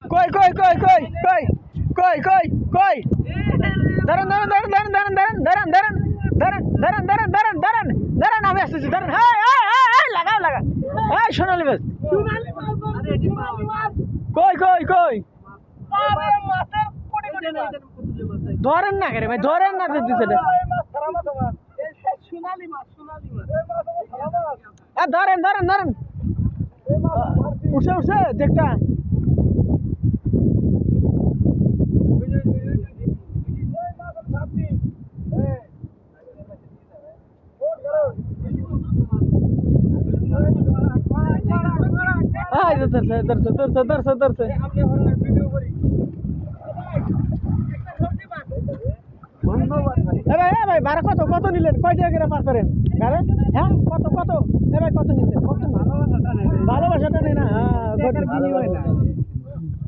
কই কই কই কই কই কই কই কই দাঁড়ান দাঁড়ান দাঁড়ান দাঁড়ান দাঁড়ান দাঁড়ান দাঁড়ান দাঁড়ান দাঁড়ান দাঁড়ান দাঁড়ান দাঁড়ান আমি আসতেছি দাঁড়ান লাগাও লাগা এই সোনালি মাছ কই কই কই ধরেন না করে ভাই ধরেন না দিতে ধরেন ধরেন ধরেন উঠছে উঠছে দেখটা ধরছে ধরছে ধরছে ধরছে ধরছে ভাই ভাই ভাড়া কত কত নিলেন কয় টাকা করে পার করেন গাড়ি হ্যাঁ কত কত ভাই কত নিলেন ভালোবাসাটা নেই না হ্যাঁ